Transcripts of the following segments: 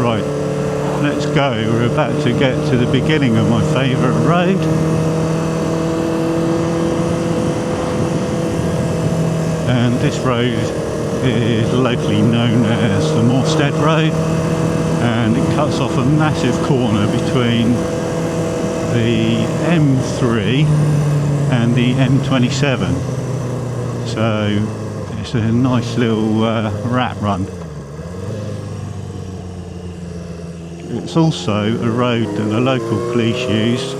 Right, let's go. We're about to get to the beginning of my favourite road. And this road is locally known as the Morsted Road, and it cuts off a massive corner between the M3 and the M27. So it's a nice little rat run. It's also a road that the local police use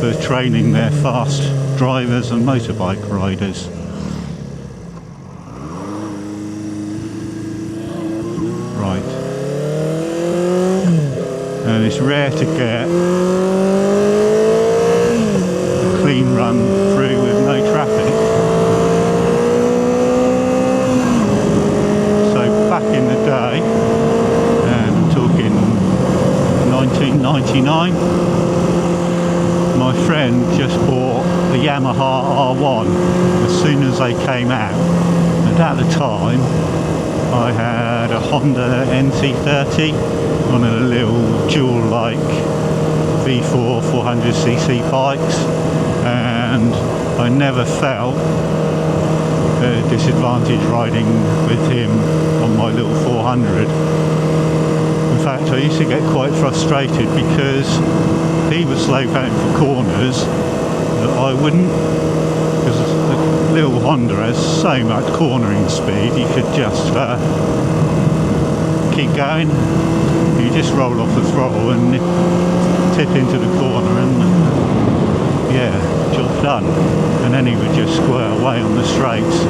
for training their fast drivers and motorbike riders. Right. And it's rare to get a clean run through with no traffic. So back in the day, and I'm talking 1999, my friend just bought the Yamaha R1 as soon as they came out, and at the time I had a Honda NC30, one of the little dual-like V4 400cc bikes, and I never felt a disadvantage riding with him on my little 400. In fact, I used to get quite frustrated because he would slow down for corners that I wouldn't, because the little Honda has so much cornering speed. You could just keep going. You just roll off the throttle and tip into the corner, and yeah, job done. And then he would just square away on the straights.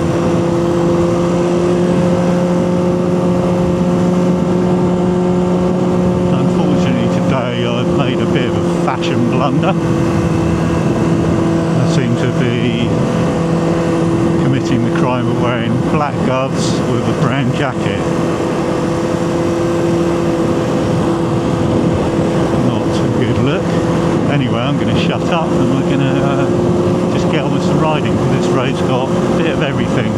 I've made a bit of a fashion blunder. I seem to be committing the crime of wearing black gloves with a brown jacket. Not a good look. Anyway, I'm going to shut up and we're going to just get on with some riding, because this road's got a bit of everything.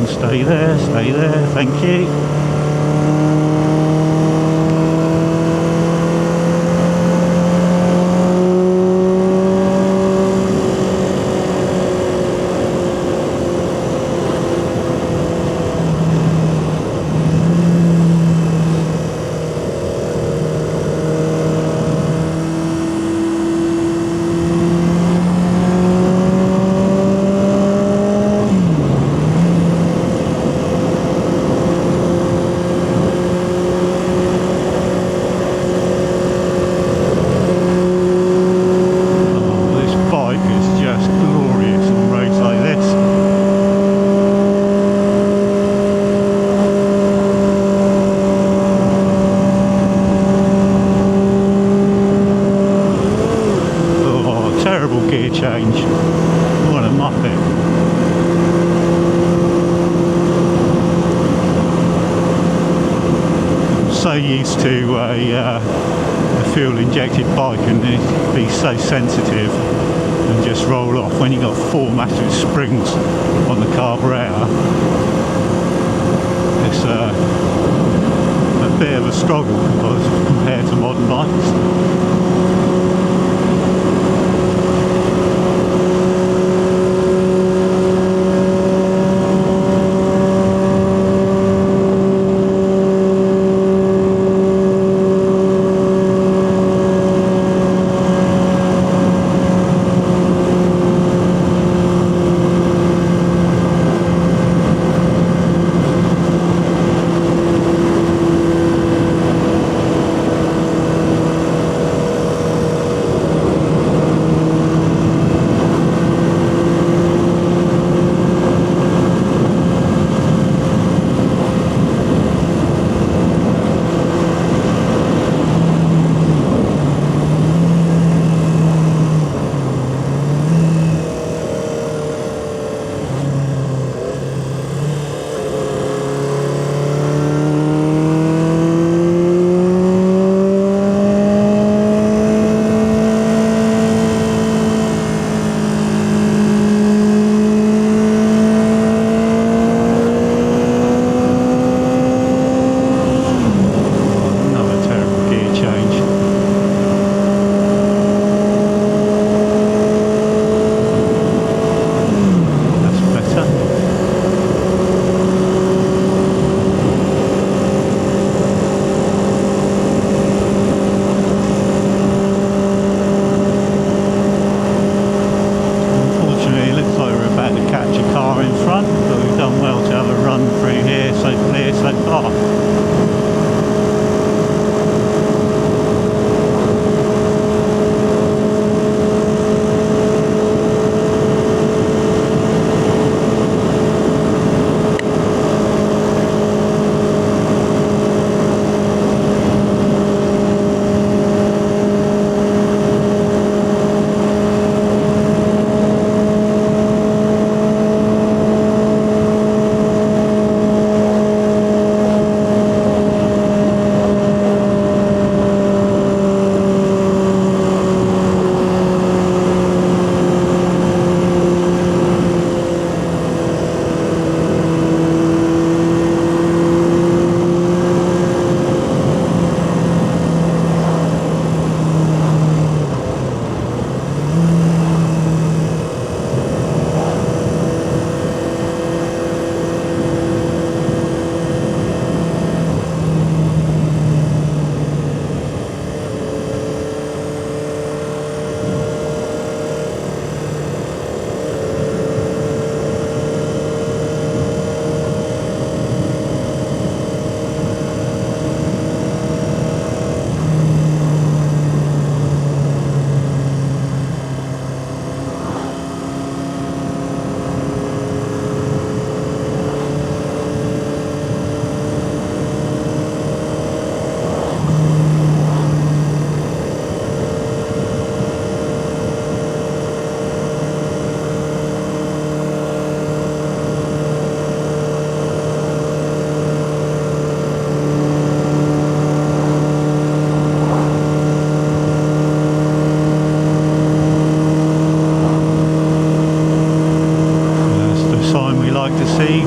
Stay there, thank you. Gear change. What a muppet. I'm so used to a fuel injected bike and it be so sensitive and just roll off. When you got 4 massive springs on the carburetor, it's struggle because compared to modern bikes.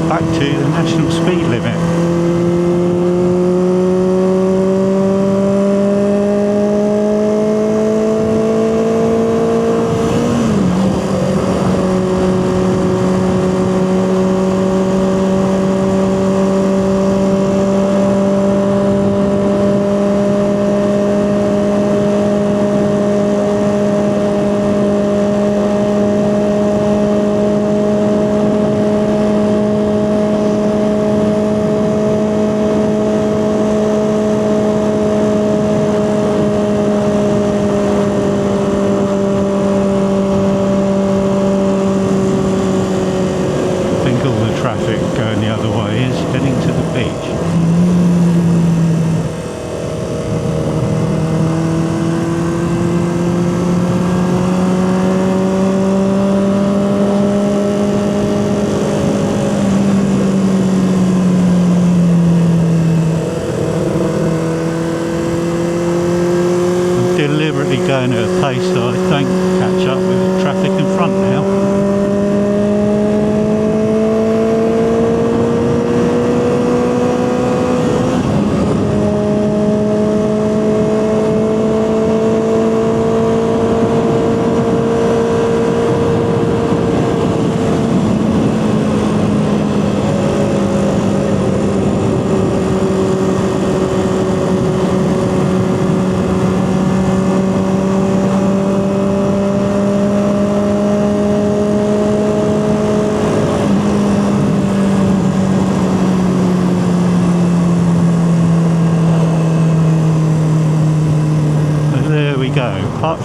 Back to the national speed limit.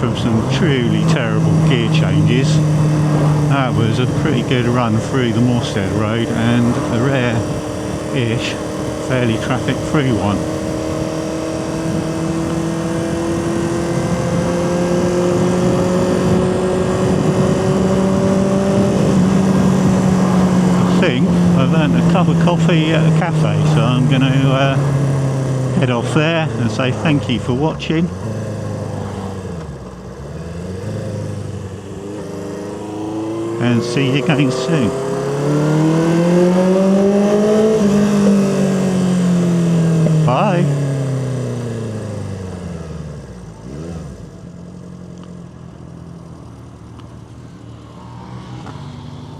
from some truly terrible gear changes. That was a pretty good run through the Moorstead Road, and a rare-ish, fairly traffic-free one. I think I've earned a cup of coffee at a cafe, so I'm going to head off there and say thank you for watching. And see you again soon. Bye.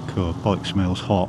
Cool, bike smells hot.